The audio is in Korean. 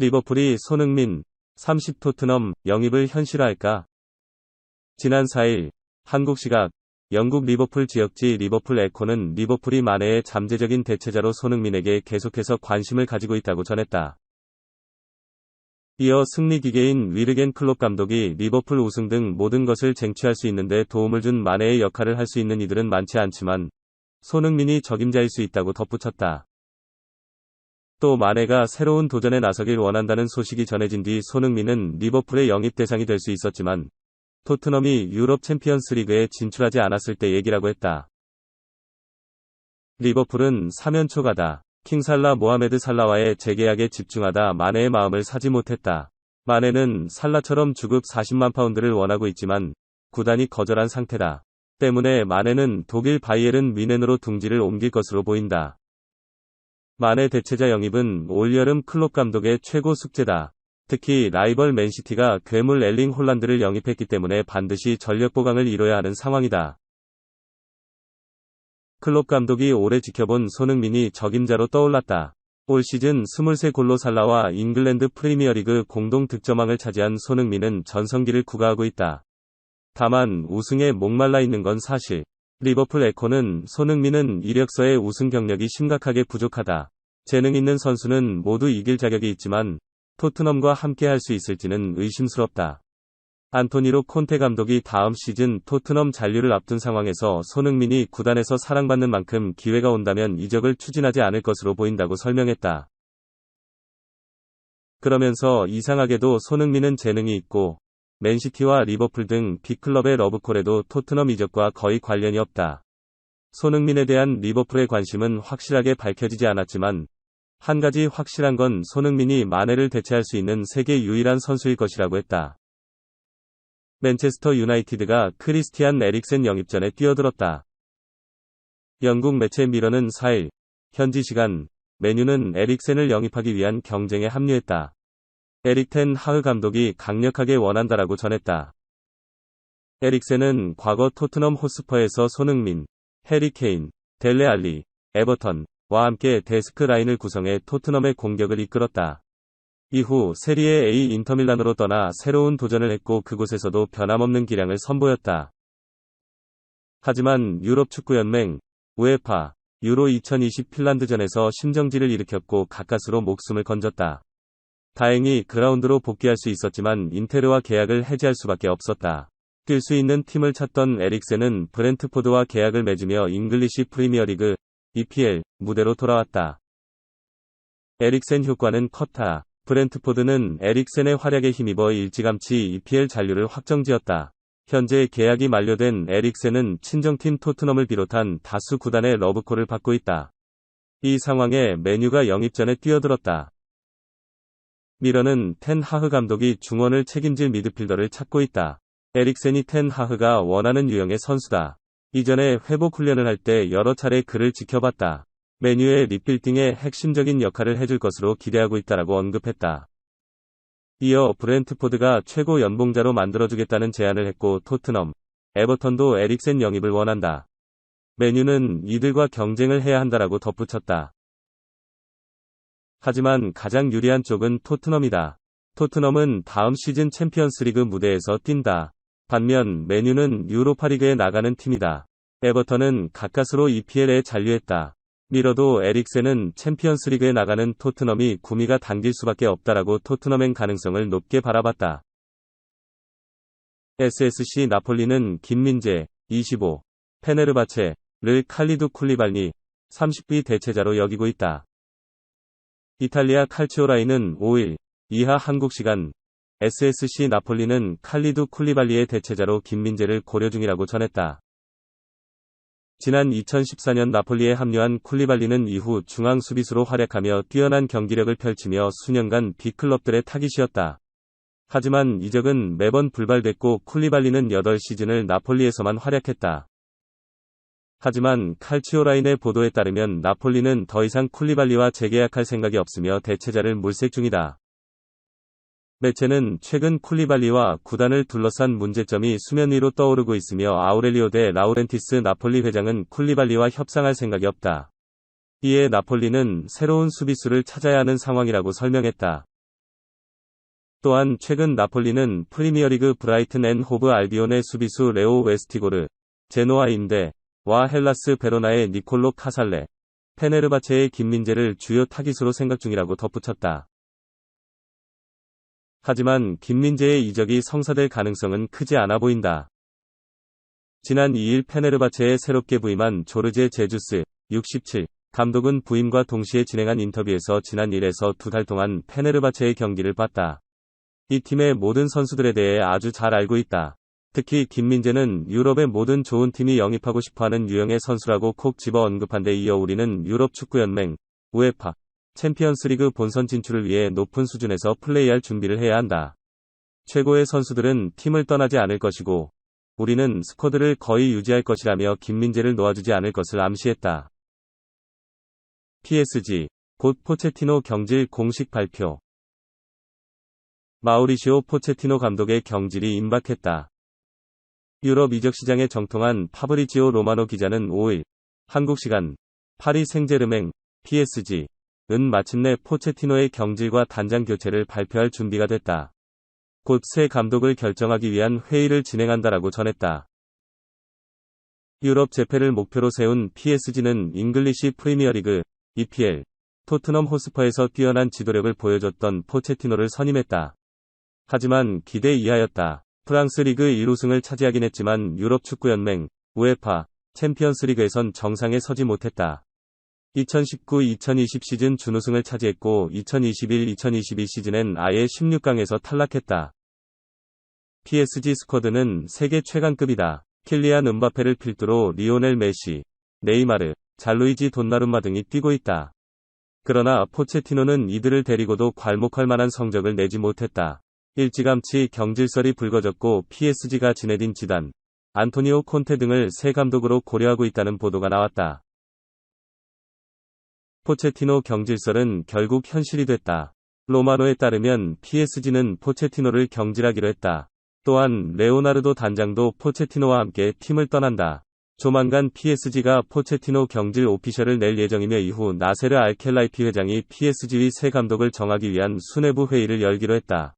리버풀이 손흥민, 30 토트넘 영입을 현실화할까? 지난 4일 한국 시각 영국 리버풀 지역지 리버풀 에코는 리버풀이 마네의 잠재적인 대체자로 손흥민에게 계속해서 관심을 가지고 있다고 전했다. 이어 승리 기계인 위르겐 클롭 감독이 리버풀 우승 등 모든 것을 쟁취할 수 있는데 도움을 준 마네의 역할을 할 수 있는 이들은 많지 않지만 손흥민이 적임자일 수 있다고 덧붙였다. 또 마네가 새로운 도전에 나서길 원한다는 소식이 전해진 뒤 손흥민은 리버풀의 영입 대상이 될 수 있었지만 토트넘이 유럽 챔피언스 리그에 진출하지 않았을 때 얘기라고 했다. 리버풀은 3연초 가다 킹살라 모하메드 살라와의 재계약에 집중하다 마네의 마음을 사지 못했다. 마네는 살라처럼 주급 40만 파운드를 원하고 있지만 구단이 거절한 상태다. 때문에 마네는 독일 바이에른 뮌헨으로 둥지를 옮길 것으로 보인다. 마네 대체자 영입은 올여름 클롭 감독의 최고 숙제다. 특히 라이벌 맨시티가 괴물 엘링 홀란드를 영입했기 때문에 반드시 전력 보강을 이뤄야 하는 상황이다. 클롭 감독이 오래 지켜본 손흥민이 적임자로 떠올랐다. 올 시즌 23골로 살라와 잉글랜드 프리미어리그 공동 득점왕을 차지한 손흥민은 전성기를 구가하고 있다. 다만 우승에 목말라 있는 건 사실. 리버풀 에코는 손흥민은 이력서의 우승 경력이 심각하게 부족하다. 재능 있는 선수는 모두 이길 자격이 있지만 토트넘과 함께 할 수 있을지는 의심스럽다. 안토니로 콘테 감독이 다음 시즌 토트넘 잔류를 앞둔 상황에서 손흥민이 구단에서 사랑받는 만큼 기회가 온다면 이적을 추진하지 않을 것으로 보인다고 설명했다. 그러면서 이상하게도 손흥민은 재능이 있고 맨시티와 리버풀 등 빅클럽의 러브콜에도 토트넘 이적과 거의 관련이 없다. 손흥민에 대한 리버풀의 관심은 확실하게 밝혀지지 않았지만 한 가지 확실한 건 손흥민이 마네를 대체할 수 있는 세계 유일한 선수일 것이라고 했다. 맨체스터 유나이티드가 크리스티안 에릭센 영입 전에 뛰어들었다. 영국 매체 미러는 4일 현지 시간 맨유는 에릭센을 영입하기 위한 경쟁에 합류했다. 에릭 텐 하흐 감독이 강력하게 원한다라고 전했다. 에릭센은 과거 토트넘 호스퍼에서 손흥민, 해리 케인, 델레 알리, 에버턴와 함께 데스크 라인을 구성해 토트넘의 공격을 이끌었다. 이후 세리에 A 인터밀란으로 떠나 새로운 도전을 했고 그곳에서도 변함없는 기량을 선보였다. 하지만 유럽 축구연맹, 우에파, 유로 2020 핀란드전에서 심정지를 일으켰고 가까스로 목숨을 건졌다. 다행히 그라운드로 복귀할 수 있었지만 인테르와 계약을 해지할 수밖에 없었다. 뛸 수 있는 팀을 찾던 에릭센은 브렌트포드와 계약을 맺으며 잉글리시 프리미어리그, EPL, 무대로 돌아왔다. 에릭센 효과는 컸다. 브렌트포드는 에릭센의 활약에 힘입어 일찌감치 EPL 잔류를 확정지었다. 현재 계약이 만료된 에릭센은 친정팀 토트넘을 비롯한 다수 구단의 러브콜을 받고 있다. 이 상황에 맨유가 영입 전에 뛰어들었다. 미러는 텐 하흐 감독이 중원을 책임질 미드필더를 찾고 있다. 에릭센이 텐 하흐가 원하는 유형의 선수다. 이전에 회복 훈련을 할 때 여러 차례 그를 지켜봤다. 맨유의 리빌딩에 핵심적인 역할을 해줄 것으로 기대하고 있다라고 언급했다. 이어 브렌트포드가 최고 연봉자로 만들어주겠다는 제안을 했고 토트넘, 에버턴도 에릭센 영입을 원한다. 맨유는 이들과 경쟁을 해야 한다라고 덧붙였다. 하지만 가장 유리한 쪽은 토트넘이다. 토트넘은 다음 시즌 챔피언스리그 무대에서 뛴다. 반면 맨유는 유로파리그에 나가는 팀이다. 에버턴은 가까스로 EPL에 잔류했다. 미러도 에릭센은 챔피언스리그에 나가는 토트넘이 구미가 당길 수밖에 없다라고 토트넘행 가능성을 높게 바라봤다. SSC 나폴리는 김민재, 25, 페네르바체를 칼리두 쿨리발리, 30비 대체자로 여기고 있다. 이탈리아 칼치오라인은 5일 이하 한국 시간 SSC 나폴리는 칼리두 쿨리발리의 대체자로 김민재를 고려 중이라고 전했다. 지난 2014년 나폴리에 합류한 쿨리발리는 이후 중앙 수비수로 활약하며 뛰어난 경기력을 펼치며 수년간 빅클럽들의 타깃이었다. 하지만 이적은 매번 불발됐고 쿨리발리는 8시즌을 나폴리에서만 활약했다. 하지만 칼치오라인의 보도에 따르면 나폴리는 더 이상 쿨리발리와 재계약할 생각이 없으며 대체자를 물색 중이다. 매체는 최근 쿨리발리와 구단을 둘러싼 문제점이 수면 위로 떠오르고 있으며 아우렐리오 데 라우렌티스 나폴리 회장은 쿨리발리와 협상할 생각이 없다. 이에 나폴리는 새로운 수비수를 찾아야 하는 상황이라고 설명했다. 또한 최근 나폴리는 프리미어리그 브라이튼 앤 호브 알비온의 수비수 레오 웨스티고르, 제노아 임대와 헬라스 베로나의 니콜로 카살레, 페네르바체의 김민재를 주요 타깃으로 생각 중이라고 덧붙였다. 하지만 김민재의 이적이 성사될 가능성은 크지 않아 보인다. 지난 2일 페네르바체에 새롭게 부임한 조르제 제주스, 67, 감독은 부임과 동시에 진행한 인터뷰에서 지난 1에서 2달 동안 페네르바체의 경기를 봤다. 이 팀의 모든 선수들에 대해 아주 잘 알고 있다. 특히 김민재는 유럽의 모든 좋은 팀이 영입하고 싶어하는 유형의 선수라고 콕 집어 언급한 데 이어 우리는 유럽 축구연맹, 우에파, 챔피언스리그 본선 진출을 위해 높은 수준에서 플레이할 준비를 해야 한다. 최고의 선수들은 팀을 떠나지 않을 것이고 우리는 스쿼드를 거의 유지할 것이라며 김민재를 놓아주지 않을 것을 암시했다. PSG, 곧 포체티노 경질 공식 발표. 마우리시오 포체티노 감독의 경질이 임박했다. 유럽 이적 시장에 정통한 파브리지오 로마노 기자는 5일 한국 시간 파리 생제르맹 PSG는 마침내 포체티노의 경질과 단장 교체를 발표할 준비가 됐다. 곧 새 감독을 결정하기 위한 회의를 진행한다라고 전했다. 유럽 재패를 목표로 세운 PSG는 잉글리시 프리미어리그 EPL 토트넘 호스퍼에서 뛰어난 지도력을 보여줬던 포체티노를 선임했다. 하지만 기대 이하였다. 프랑스 리그 1우승을 차지하긴 했지만 유럽 축구연맹, 우에파, 챔피언스리그에선 정상에 서지 못했다. 2019-2020 시즌 준우승을 차지했고 2021-2022 시즌엔 아예 16강에서 탈락했다. PSG 스쿼드는 세계 최강급이다. 킬리안 음바페를 필두로 리오넬 메시, 네이마르, 잘루이지 돈나룸마 등이 뛰고 있다. 그러나 포체티노는 이들을 데리고도 괄목할 만한 성적을 내지 못했다. 일찌감치 경질설이 불거졌고 PSG가 지네딘 지단, 안토니오 콘테 등을 새 감독으로 고려하고 있다는 보도가 나왔다. 포체티노 경질설은 결국 현실이 됐다. 로마노에 따르면 PSG는 포체티노를 경질하기로 했다. 또한 레오나르도 단장도 포체티노와 함께 팀을 떠난다. 조만간 PSG가 포체티노 경질 오피셜을 낼 예정이며 이후 나세르 알켈라이피 회장이 PSG의 새 감독을 정하기 위한 수뇌부 회의를 열기로 했다.